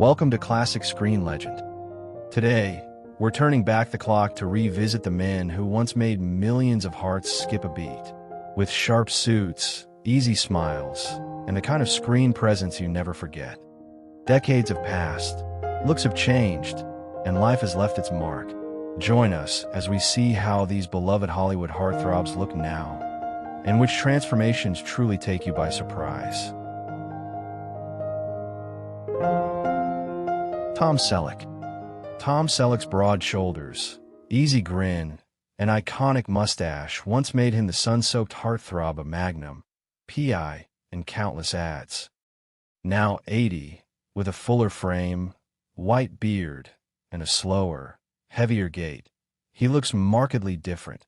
Welcome to Classic Screen Legend. Today, we're turning back the clock to revisit the men who once made millions of hearts skip a beat. With sharp suits, easy smiles, and the kind of screen presence you never forget. Decades have passed, looks have changed, and life has left its mark. Join us as we see how these beloved Hollywood heartthrobs look now, and which transformations truly take you by surprise. Tom Selleck. Tom Selleck's broad shoulders, easy grin, and iconic mustache once made him the sun-soaked heartthrob of Magnum, P.I., and countless ads. Now 80, with a fuller frame, white beard, and a slower, heavier gait, he looks markedly different.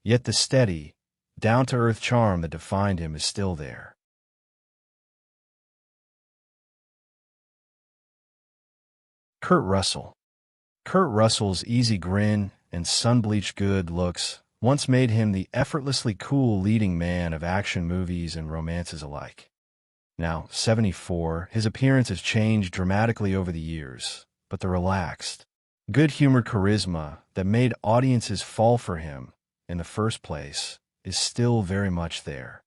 Yet the steady, down-to-earth charm that defined him is still there. Kurt Russell. Kurt Russell's easy grin and sun-bleached good looks once made him the effortlessly cool leading man of action movies and romances alike. Now, 74, his appearance has changed dramatically over the years, but the relaxed, good-humored charisma that made audiences fall for him in the first place is still very much there.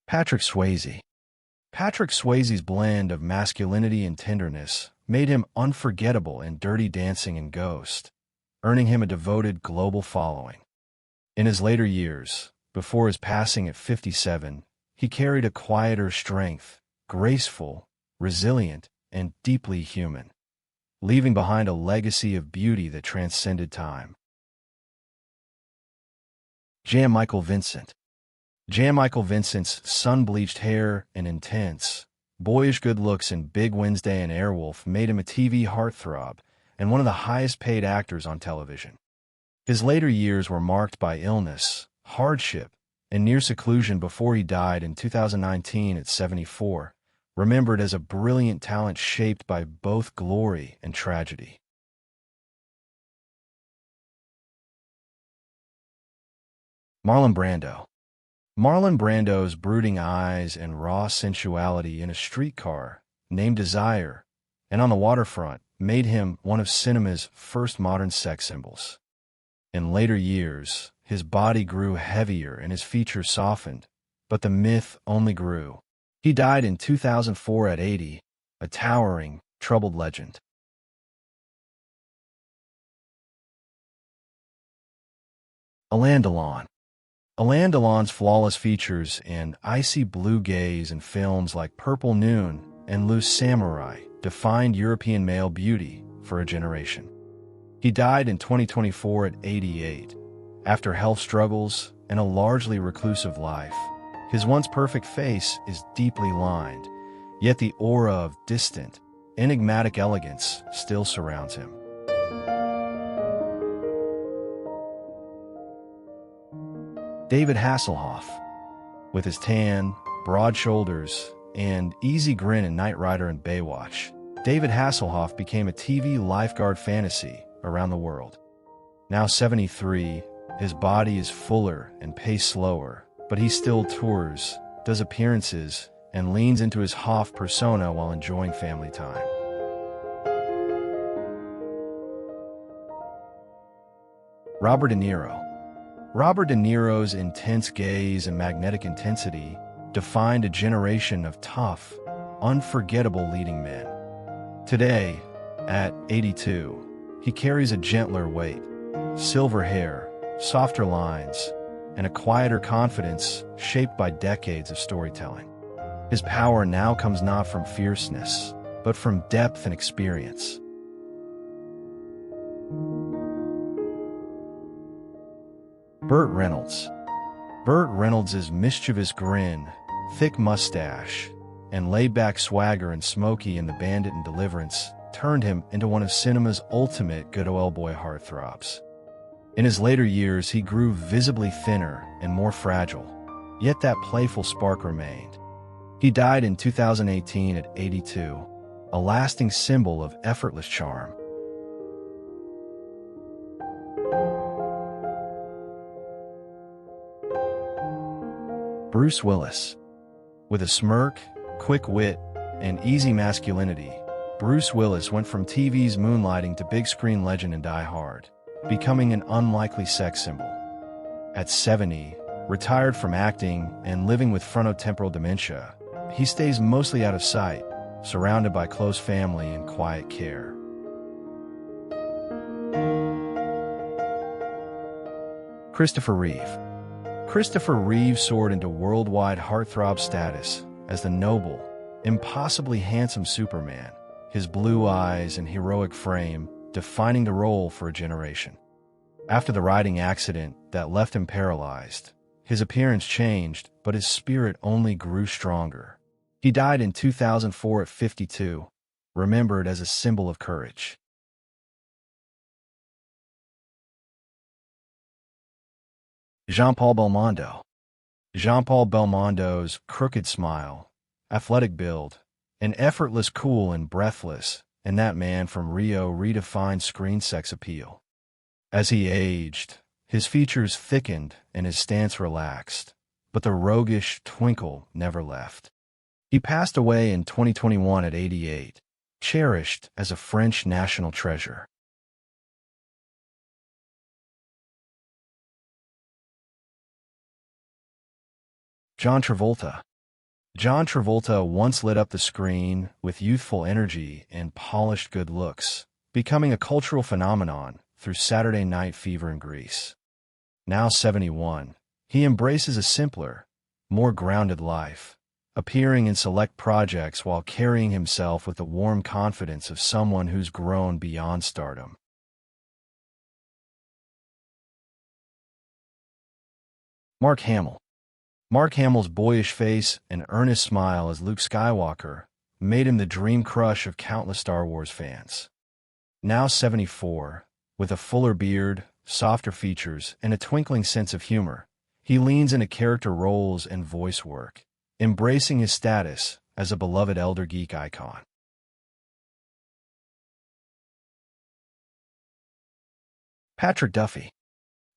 Patrick Swayze. Patrick Swayze's blend of masculinity and tenderness made him unforgettable in Dirty Dancing and Ghost, earning him a devoted global following. In his later years, before his passing at 57, he carried a quieter strength, graceful, resilient, and deeply human, leaving behind a legacy of beauty that transcended time. Jan-Michael Vincent. Jan-Michael Vincent's sun-bleached hair and intense, boyish good looks in Big Wednesday and Airwolf made him a TV heartthrob and one of the highest-paid actors on television. His later years were marked by illness, hardship, and near seclusion before he died in 2019 at 74, remembered as a brilliant talent shaped by both glory and tragedy. Marlon Brando. Marlon Brando's brooding eyes and raw sensuality in A Streetcar, Named Desire, and On the Waterfront made him one of cinema's first modern sex symbols. In later years, his body grew heavier and his features softened, but the myth only grew. He died in 2004 at 80, a towering, troubled legend. Alain Delon. Alain Delon's flawless features in icy blue gaze and films like Purple Noon and Loose Samurai defined European male beauty for a generation. He died in 2024 at 88. After health struggles and a largely reclusive life, his once perfect face is deeply lined, yet the aura of distant, enigmatic elegance still surrounds him. David Hasselhoff. With his tan, broad shoulders, and easy grin in Knight Rider and Baywatch, David Hasselhoff became a TV lifeguard fantasy around the world. Now 73, his body is fuller and paced slower, but he still tours, does appearances, and leans into his Hoff persona while enjoying family time. Robert De Niro. Robert De Niro's intense gaze and magnetic intensity defined a generation of tough, unforgettable leading men. Today, at 82, he carries a gentler weight, silver hair, softer lines, and a quieter confidence shaped by decades of storytelling. His power now comes not from fierceness, but from depth and experience. Burt Reynolds. Burt Reynolds' mischievous grin, thick mustache, and laid-back swagger and Smokey in The Bandit and Deliverance turned him into one of cinema's ultimate good old boy heartthrobs. In his later years, he grew visibly thinner and more fragile, yet that playful spark remained. He died in 2018 at 82, a lasting symbol of effortless charm. Bruce Willis. With a smirk, quick wit, and easy masculinity, Bruce Willis went from TV's moonlighting to big-screen legend in Die Hard, becoming an unlikely sex symbol. At 70, retired from acting and living with frontotemporal dementia, he stays mostly out of sight, surrounded by close family and quiet care. Christopher Reeve. Christopher Reeve soared into worldwide heartthrob status as the noble, impossibly handsome Superman, his blue eyes and heroic frame defining the role for a generation. After the riding accident that left him paralyzed, his appearance changed, but his spirit only grew stronger. He died in 2004 at 52, remembered as a symbol of courage. Jean-Paul Belmondo. Jean-Paul Belmondo's crooked smile, athletic build, and effortless cool and breathless, and that man from Rio redefined screen sex appeal. As he aged, his features thickened and his stance relaxed, but the roguish twinkle never left. He passed away in 2021 at 88, cherished as a French national treasure. John Travolta. John Travolta once lit up the screen with youthful energy and polished good looks, becoming a cultural phenomenon through Saturday Night Fever in Greece. Now 71, he embraces a simpler, more grounded life, appearing in select projects while carrying himself with the warm confidence of someone who's grown beyond stardom. Mark Hamill. Mark Hamill's boyish face and earnest smile as Luke Skywalker made him the dream crush of countless Star Wars fans. Now 74, with a fuller beard, softer features, and a twinkling sense of humor, he leans into character roles and voice work, embracing his status as a beloved elder geek icon. Patrick Duffy.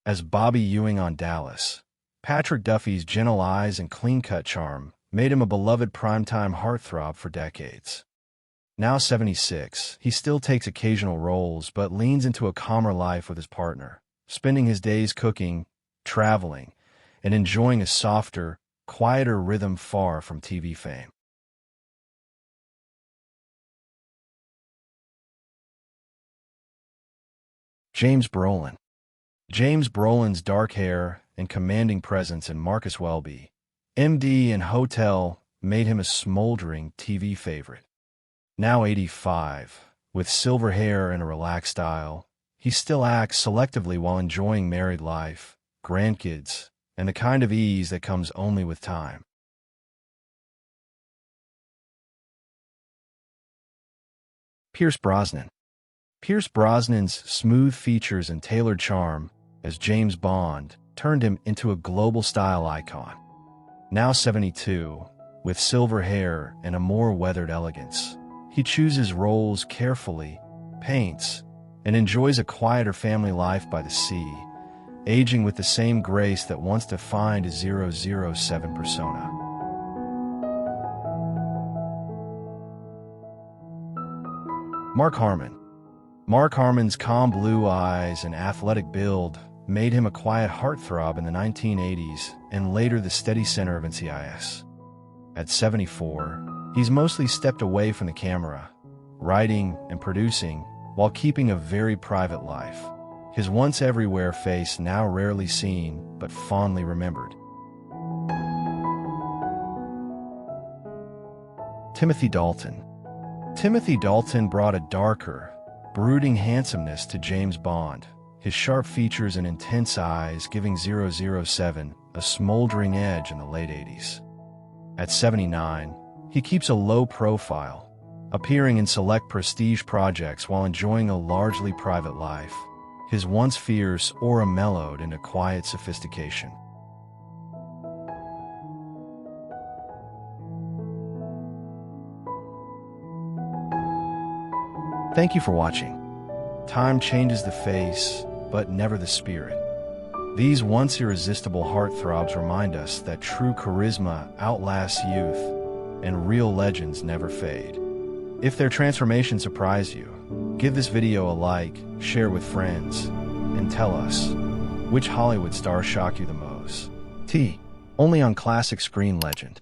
As Bobby Ewing on Dallas, Patrick Duffy's gentle eyes and clean-cut charm made him a beloved primetime heartthrob for decades. Now 76, he still takes occasional roles but leans into a calmer life with his partner, spending his days cooking, traveling, and enjoying a softer, quieter rhythm far from TV fame. James Brolin. James Brolin's dark hair and commanding presence in Marcus Welby, MD and Hotel made him a smoldering TV favorite. Now 85, with silver hair and a relaxed style, he still acts selectively while enjoying married life, grandkids, and the kind of ease that comes only with time. Pierce Brosnan. Pierce Brosnan's smooth features and tailored charm as James Bond turned him into a global style icon. Now 72, with silver hair and a more weathered elegance, he chooses roles carefully, paints, and enjoys a quieter family life by the sea, aging with the same grace that once defined his 007 persona. Mark Harmon. Mark Harmon's calm blue eyes and athletic build made him a quiet heartthrob in the 1980s and later the steady center of NCIS. At 74, he's mostly stepped away from the camera, writing and producing while keeping a very private life, his once everywhere face now rarely seen but fondly remembered. Timothy Dalton. Timothy Dalton brought a darker, brooding handsomeness to James Bond, his sharp features and intense eyes giving 007 a smoldering edge in the late 80s. At 79, he keeps a low profile, appearing in select prestige projects while enjoying a largely private life, his once fierce aura mellowed into quiet sophistication. Thank you for watching. Time changes the face, but never the spirit. These once irresistible heartthrobs remind us that true charisma outlasts youth, and real legends never fade. If their transformation surprised you, give this video a like, share with friends, and tell us, which Hollywood star shocked you the most? Only on Classic Screen Legend.